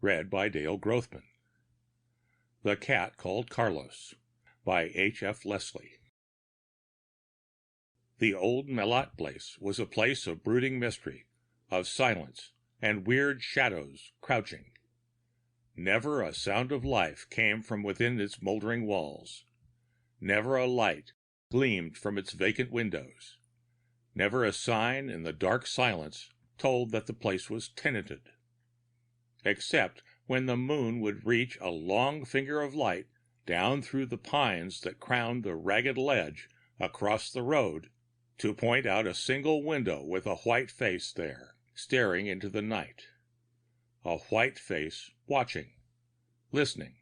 Read by Dale Grothman. The Cat Called Carlos by H.F. Leslie. The old Melot place was a place of brooding mystery, of silence and weird shadows crouching. Never a sound of life came from within its moldering walls. Never a light gleamed from its vacant windows. Never a sign in the dark silence told that the place was tenanted. Except when the moon would reach a long finger of light down through the pines that crowned the ragged ledge across the road to point out a single window with a white face there, staring into the night. A white face watching, listening.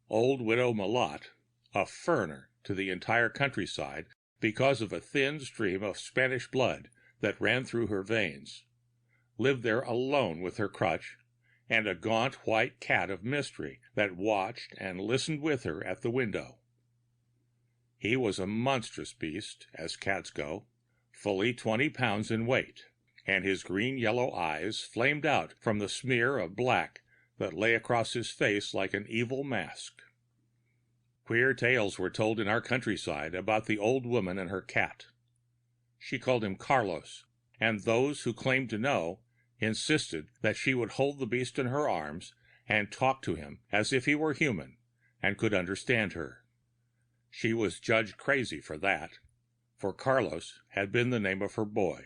Old Widow Melot, a foreigner to the entire countryside because of a thin stream of Spanish blood that ran through her veins, lived there alone with her crutch and a gaunt white cat of mystery that watched and listened with her at the window. He was a monstrous beast, as cats go, fully 20 pounds in weight, and his green-yellow eyes flamed out from the smear of black that lay across his face like an evil mask. Queer tales were told in our countryside about the old woman and her cat. She called him Carlos, and those who claimed to know insisted that she would hold the beast in her arms and talk to him as if he were human and could understand her. She was judged crazy for that, for Carlos had been the name of her boy.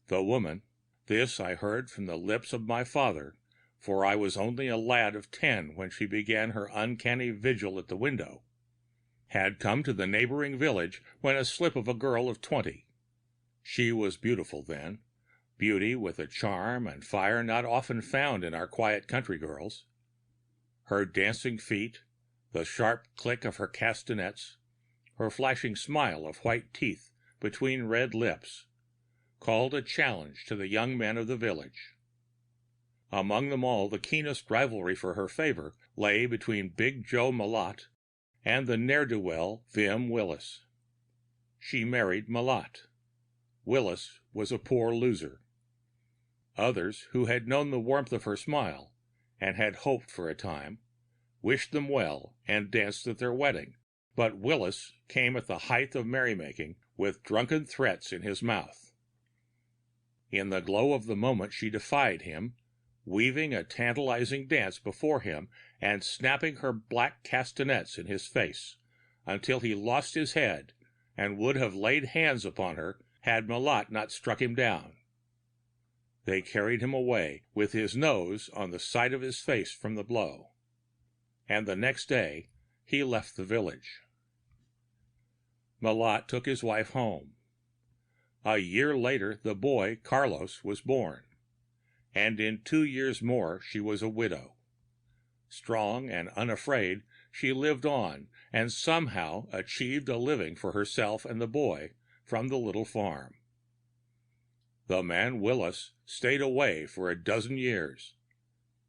The woman, this I heard from the lips of my father, for I was only a lad of 10 when she began her uncanny vigil at the window, had come to the neighboring village when a slip of a girl of 20. She was beautiful then, beauty with a charm and fire not often found in our quiet country girls. Her dancing feet, the sharp click of her castanets, her flashing smile of white teeth between red lips, called a challenge to the young men of the village. Among them all, the keenest rivalry for her favor lay between Big Joe Melot and the ne'er-do-well Vim Willis. She married Melot. Willis was a poor loser. Others, who had known the warmth of her smile, and had hoped for a time, wished them well and danced at their wedding, but Willis came at the height of merrymaking with drunken threats in his mouth. In the glow of the moment she defied him, weaving a tantalizing dance before him and snapping her black castanets in his face until he lost his head and would have laid hands upon her had Melot not struck him down. They carried him away with his nose on the side of his face from the blow, and the next day he left the village. Melot took his wife home. A year later the boy, Carlos, was born, and in 2 years more she was a widow. Strong and unafraid, she lived on and somehow achieved a living for herself and the boy from the little farm. The man Willis stayed away for a dozen years.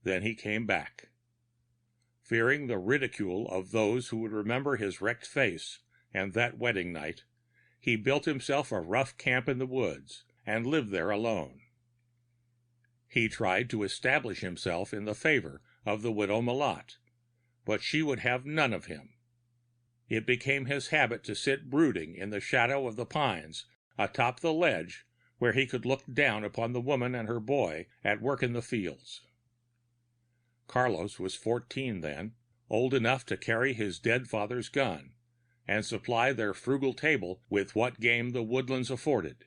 Then he came back. Fearing the ridicule of those who would remember his wrecked face and that wedding night, he built himself a rough camp in the woods and lived there alone. He tried to establish himself in the favor of the widow Melot, but she would have none of him. It became his habit to sit brooding in the shadow of the pines atop the ledge where he could look down upon the woman and her boy at work in the fields. Carlos was 14 then, old enough to carry his dead father's gun and supply their frugal table with what game the woodlands afforded.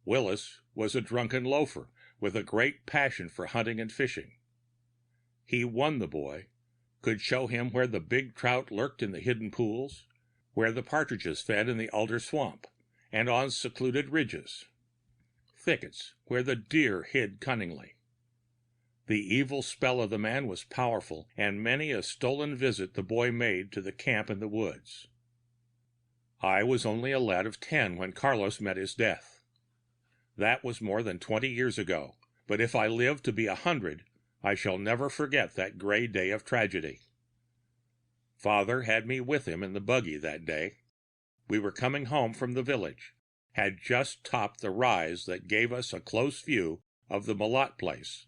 Willis was a drunken loafer with a great passion for hunting and fishing. He won the boy, could show him where the big trout lurked in the hidden pools, where the partridges fed in the alder swamp and on secluded ridges, thickets where the deer hid cunningly. The evil spell of the man was powerful, and many a stolen visit the boy made to the camp in the woods. I was only a lad of 10 when Carlos met his death. That was more than 20 years ago, but if I live to be 100, I shall never forget that gray day of tragedy. Father had me with him in the buggy that day. We were coming home from the village, had just topped the rise that gave us a close view of the Melot place,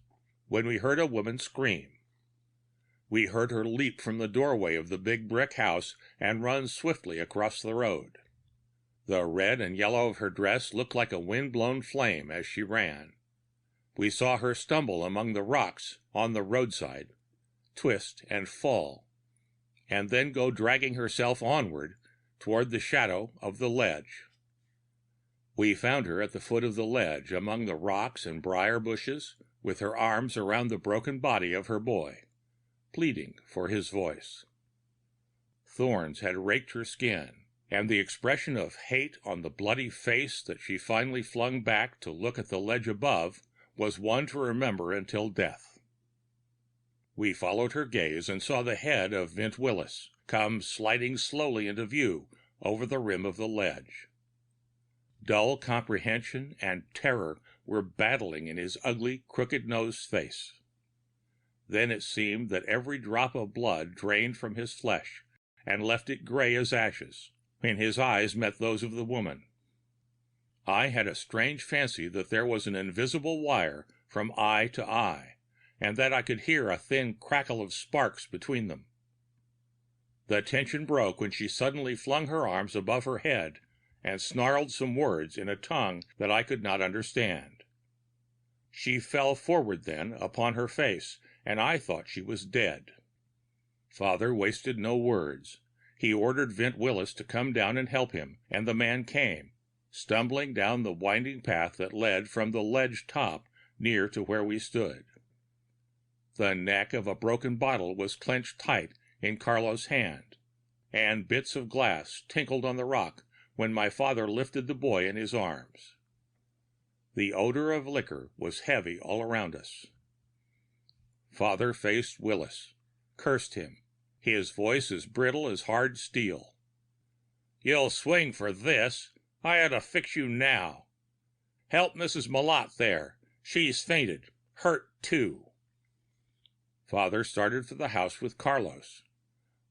when we heard a woman scream. We heard her leap from the doorway of the big brick house and run swiftly across the road. The red and yellow of her dress looked like a wind-blown flame as she ran. We saw her stumble among the rocks on the roadside, twist and fall, and then go dragging herself onward toward the shadow of the ledge. We found her at the foot of the ledge among the rocks and briar bushes, with her arms around the broken body of her boy, pleading for his voice. Thorns had raked her skin, and the expression of hate on the bloody face that she finally flung back to look at the ledge above was one to remember until death. We followed her gaze and saw the head of Vint Willis come sliding slowly into view over the rim of the ledge. Dull comprehension and terror were battling in his ugly, crooked-nosed face. Then it seemed that every drop of blood drained from his flesh and left it gray as ashes when his eyes met those of the woman. I had a strange fancy that there was an invisible wire from eye to eye, and that I could hear a thin crackle of sparks between them. The tension broke when she suddenly flung her arms above her head and snarled some words in a tongue that I could not understand. She fell forward then upon her face, and I thought she was dead. Father wasted no words. He ordered Vint Willis to come down and help him, and the man came, stumbling down the winding path that led from the ledge top near to where we stood. The neck of a broken bottle was clenched tight in Carlos' hand, and bits of glass tinkled on the rock when my father lifted the boy in his arms. The odor of liquor was heavy all around us. Father faced Willis, cursed him, his voice as brittle as hard steel. "You'll swing for this. I ought to fix you now. Help Mrs. Malott there. She's fainted. Hurt, too." Father started for the house with Carlos.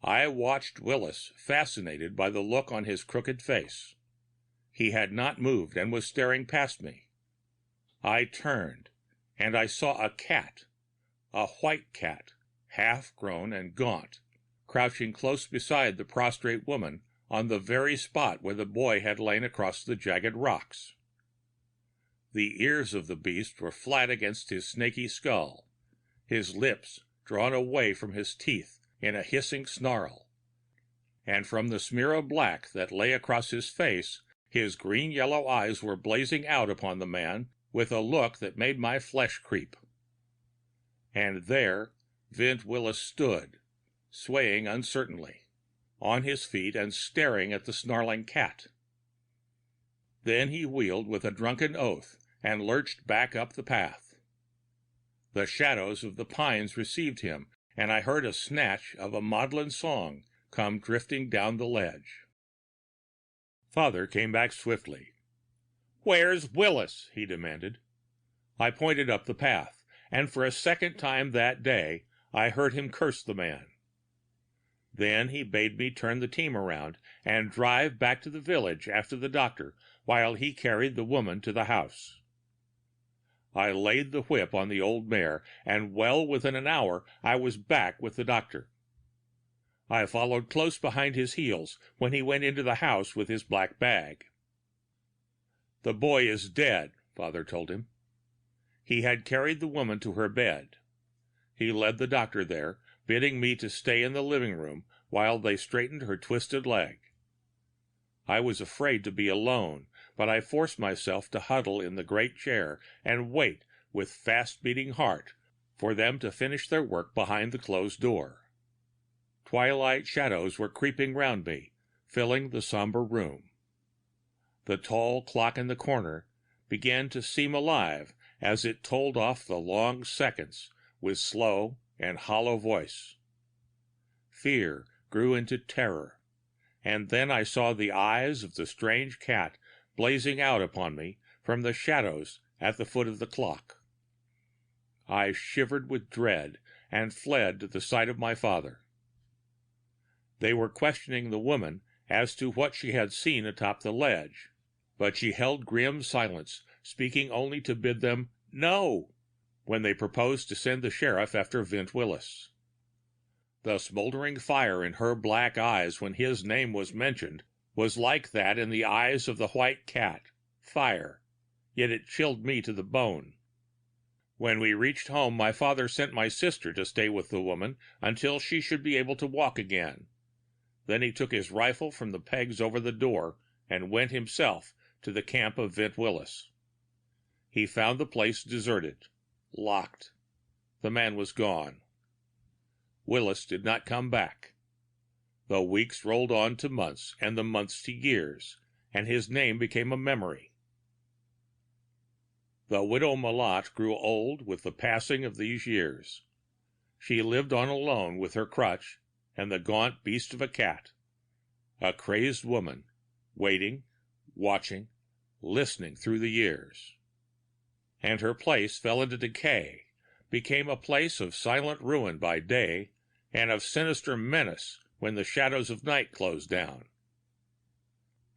I watched Willis, fascinated by the look on his crooked face. He had not moved and was staring past me. I turned, and I saw a cat, a white cat, half-grown and gaunt, crouching close beside the prostrate woman on the very spot where the boy had lain across the jagged rocks. The ears of the beast were flat against his snaky skull, his lips drawn away from his teeth in a hissing snarl, and from the smear of black that lay across his face, his green-yellow eyes were blazing out upon the man with a look that made my flesh creep. And there Vint Willis stood, swaying uncertainly, on his feet and staring at the snarling cat. Then he wheeled with a drunken oath and lurched back up the path. The shadows of the pines received him, and I heard a snatch of a maudlin song come drifting down the ledge. Father came back swiftly. "Where's Willis?" he demanded. I pointed up the path, and for a second time that day I heard him curse the man. Then he bade me turn the team around and drive back to the village after the doctor, while he carried the woman to the house. I laid the whip on the old mare, and well within an hour I was back with the doctor. I followed close behind his heels when he went into the house with his black bag. "The boy is dead," Father told him. He had carried the woman to her bed. He led the doctor there, bidding me to stay in the living room while they straightened her twisted leg. I was afraid to be alone, but I forced myself to huddle in the great chair and wait with fast-beating heart for them to finish their work behind the closed door. Twilight shadows were creeping round me, filling the somber room. The tall clock in the corner began to seem alive as it told off the long seconds with slow and hollow voice. Fear grew into terror, and then I saw the eyes of the strange cat blazing out upon me from the shadows at the foot of the clock. I shivered with dread and fled to the side of my father. They were questioning the woman as to what she had seen atop the ledge, but she held grim silence, speaking only to bid them "No!" when they proposed to send the sheriff after Vint Willis. The smoldering fire in her black eyes when his name was mentioned was like that in the eyes of the white cat, fire, yet it chilled me to the bone. When we reached home, my father sent my sister to stay with the woman until she should be able to walk again. Then he took his rifle from the pegs over the door and went himself to the camp of Vint Willis. He found the place deserted, locked. The man was gone. Willis did not come back. The weeks rolled on to months, and the months to years, and his name became a memory. The widow Malott grew old with the passing of these years. She lived on alone with her crutch and the gaunt beast of a cat, a crazed woman, waiting, watching, listening through the years. And her place fell into decay, became a place of silent ruin by day and of sinister menace when the shadows of night closed down.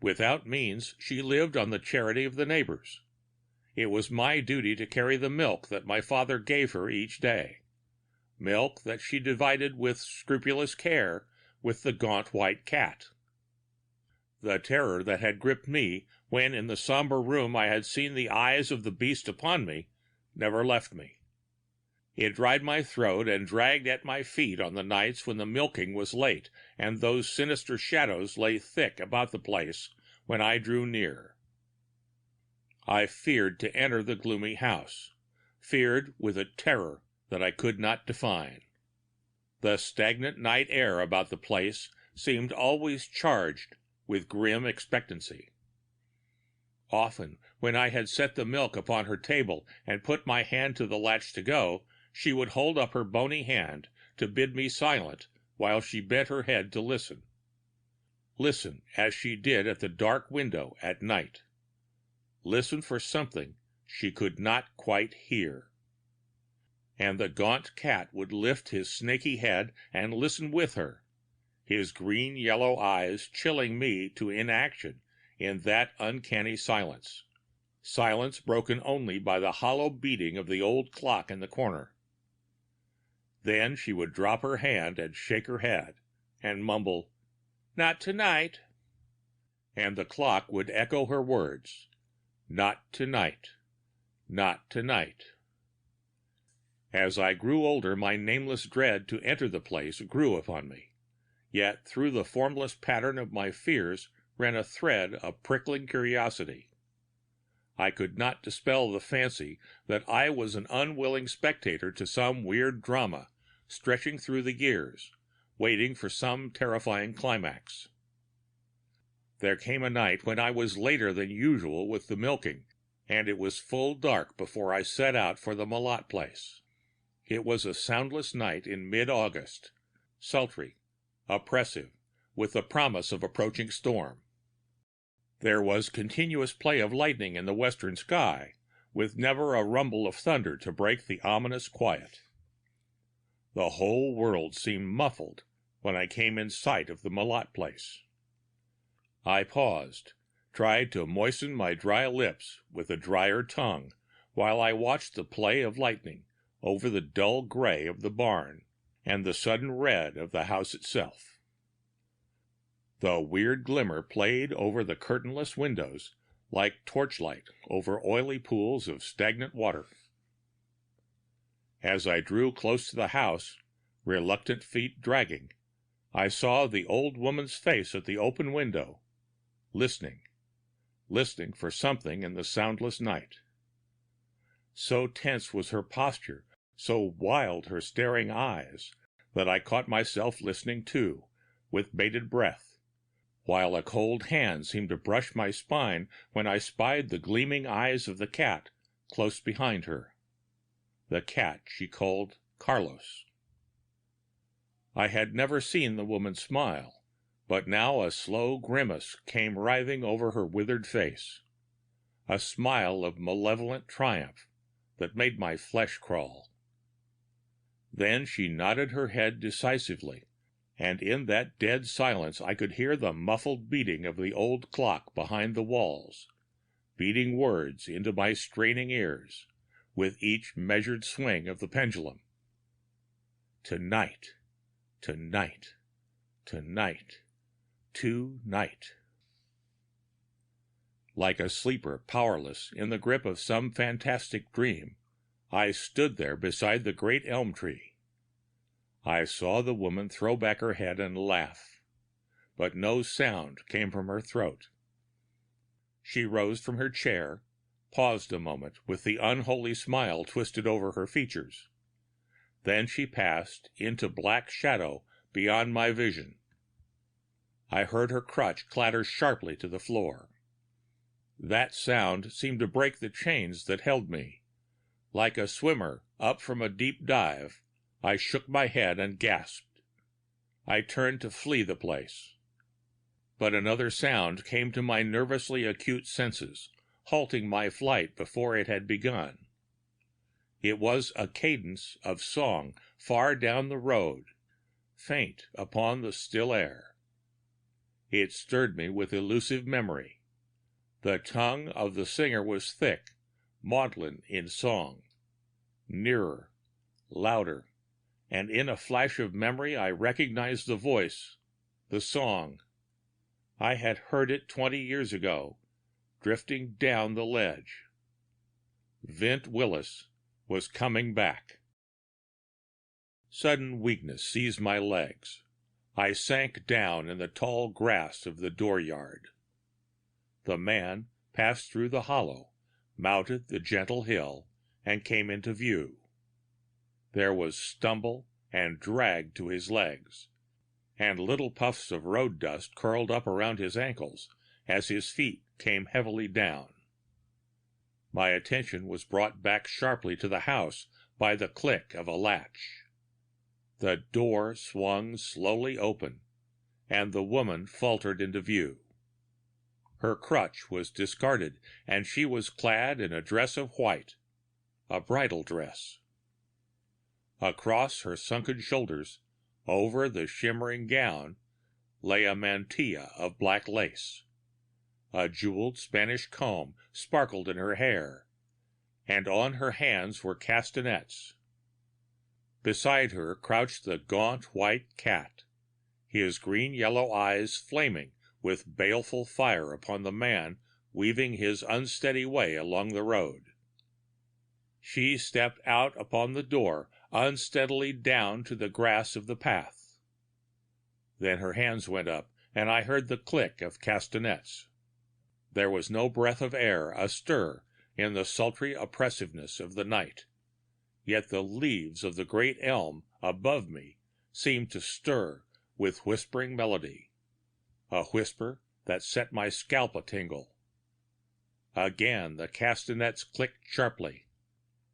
Without means, she lived on the charity of the neighbors. It was my duty to carry the milk that my father gave her each day, milk that she divided with scrupulous care with the gaunt white cat. The terror that had gripped me when in the somber room I had seen the eyes of the beast upon me never left me. It dried my throat and dragged at my feet on the nights when the milking was late and those sinister shadows lay thick about the place when I drew near. I feared to enter the gloomy house, feared with a terror that I could not define. The stagnant night air about the place seemed always charged with grim expectancy. Often, when I had set the milk upon her table and put my hand to the latch to go, she would hold up her bony hand to bid me silent while she bent her head to listen. Listen as she did at the dark window at night. Listen for something she could not quite hear. And the gaunt cat would lift his snaky head and listen with her, his green-yellow eyes chilling me to inaction in that uncanny silence, silence broken only by the hollow beating of the old clock in the corner. Then she would drop her hand and shake her head, and mumble, "Not tonight." And the clock would echo her words, "Not tonight, not tonight." As I grew older, my nameless dread to enter the place grew upon me. Yet through the formless pattern of my fears ran a thread of prickling curiosity. I could not dispel the fancy that I was an unwilling spectator to some weird drama stretching through the years, waiting for some terrifying climax. There came a night when I was later than usual with the milking, and it was full dark before I set out for the Malott place. It was a soundless night in mid-August, sultry, oppressive, with the promise of approaching storm. There was continuous play of lightning in the western sky, with never a rumble of thunder to break the ominous quiet. The whole world seemed muffled when I came in sight of the Malott place. I paused, tried to moisten my dry lips with a drier tongue while I watched the play of lightning over the dull gray of the barn and the sudden red of the house itself. The weird glimmer played over the curtainless windows like torchlight over oily pools of stagnant water. As I drew close to the house, reluctant feet dragging, I saw the old woman's face at the open window, listening for something in the soundless night. So tense was her posture, so wild her staring eyes, that I caught myself listening too, with bated breath, while a cold hand seemed to brush my spine when I spied the gleaming eyes of the cat close behind her. The cat she called Carlos. I had never seen the woman smile, but now a slow grimace came writhing over her withered face, a smile of malevolent triumph that made my flesh crawl. Then she nodded her head decisively, and in that dead silence I could hear the muffled beating of the old clock behind the walls, beating words into my straining ears, with each measured swing of the pendulum. Tonight, tonight, tonight, tonight. Like a sleeper powerless in the grip of some fantastic dream, I stood there beside the great elm tree. I saw the woman throw back her head and laugh, but no sound came from her throat. She rose from her chair, paused a moment with the unholy smile twisted over her features. Then she passed into black shadow beyond my vision. I heard her crutch clatter sharply to the floor. That sound seemed to break the chains that held me. Like a swimmer up from a deep dive, I shook my head and gasped. I turned to flee the place. But another sound came to my nervously acute senses, halting my flight before it had begun. It was a cadence of song far down the road, faint upon the still air. It stirred me with elusive memory. The tongue of the singer was thick, maudlin in song. Nearer, louder, and in a flash of memory I recognized the voice, the song. I had heard it 20 years ago, drifting down the ledge. Vint Willis was coming back. Sudden weakness seized my legs. I sank down in the tall grass of the dooryard. The man passed through the hollow, mounted the gentle hill, and came into view. There was stumble and drag to his legs, and little puffs of road dust curled up around his ankles as his feet came heavily down. My attention was brought back sharply to the house by the click of a latch. The door swung slowly open, and the woman faltered into view. Her crutch was discarded, and she was clad in a dress of white, a bridal dress. Across her sunken shoulders, over the shimmering gown, lay a mantilla of black lace. A jeweled Spanish comb sparkled in her hair, and on her hands were castanets. Beside her crouched the gaunt white cat, his green-yellow eyes flaming with baleful fire upon the man weaving his unsteady way along the road. She stepped out upon the door unsteadily down to the grass of the path. Then her hands went up, and I heard the click of castanets. There was no breath of air astir in the sultry oppressiveness of the night, yet the leaves of the great elm above me seemed to stir with whispering melody, a whisper that set my scalp a-tingle. Again the castanets clicked sharply,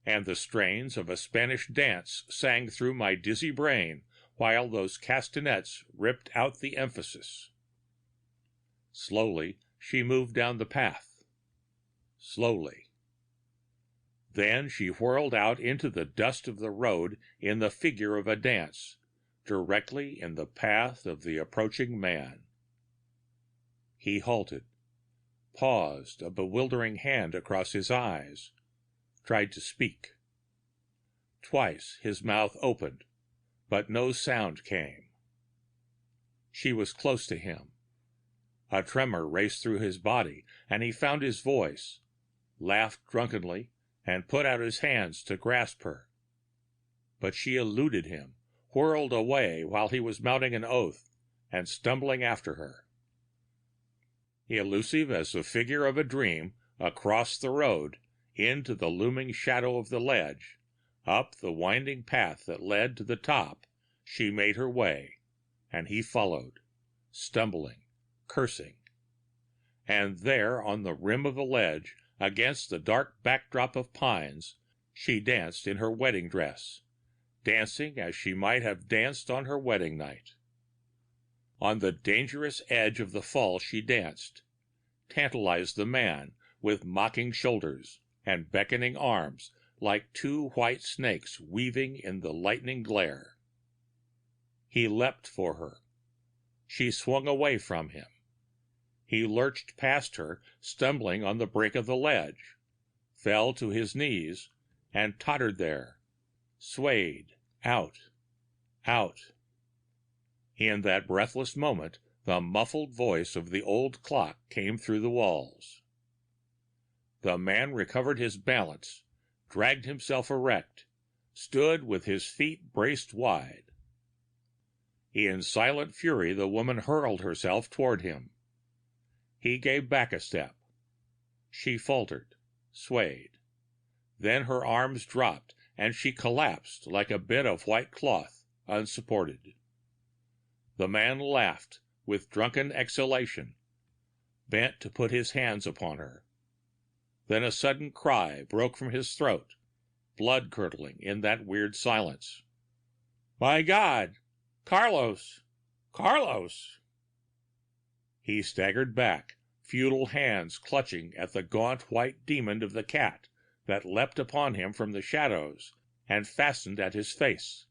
and the strains of a Spanish dance sang through my dizzy brain while those castanets ripped out the emphasis. Slowly she moved down the path. Slowly. Then she whirled out into the dust of the road in the figure of a dance, directly in the path of the approaching man. He halted, paused, a bewildering hand across his eyes, tried to speak. Twice his mouth opened, but no sound came. She was close to him. A tremor raced through his body, and he found his voice, laughed drunkenly, and put out his hands to grasp her. But she eluded him, whirled away while he was mounting an oath and stumbling after her. Elusive as the figure of a dream, across the road, into the looming shadow of the ledge, up the winding path that led to the top, she made her way, and he followed, stumbling, cursing. And there on the rim of the ledge, against the dark backdrop of pines, she danced in her wedding dress, dancing as she might have danced on her wedding night. On the dangerous edge of the fall she danced, tantalized the man with mocking shoulders and beckoning arms like two white snakes weaving in the lightning glare. He leapt for her. She swung away from him. He lurched past her, stumbling on the brink of the ledge, fell to his knees, and tottered there, swayed, out. In that breathless moment, the muffled voice of the old clock came through the walls. The man recovered his balance, dragged himself erect, stood with his feet braced wide. In silent fury, the woman hurled herself toward him. He gave back a step. She faltered, swayed. Then her arms dropped, and she collapsed like a bit of white cloth, unsupported. The man laughed with drunken exhalation, bent to put his hands upon her. Then a sudden cry broke from his throat, blood-curdling in that weird silence. "My God! Carlos! Carlos!" He staggered back, futile hands clutching at the gaunt white demon of the cat that leapt upon him from the shadows and fastened at his face.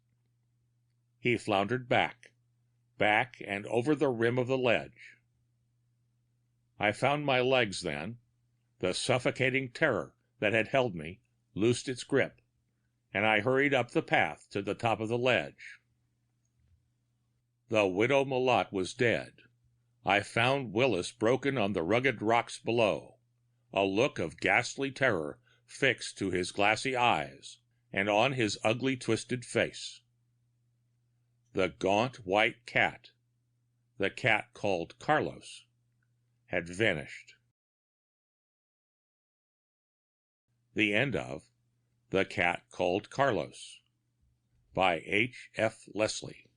He floundered back and over the rim of the ledge. I found my legs then. The suffocating terror that had held me loosed its grip, and I hurried up the path to the top of the ledge. The widow Mulot was dead. I found Willis broken on the rugged rocks below, a look of ghastly terror fixed to his glassy eyes and on his ugly twisted face. The gaunt white cat, the cat called Carlos, had vanished. The end of The Cat Called Carlos by H. F. Leslie.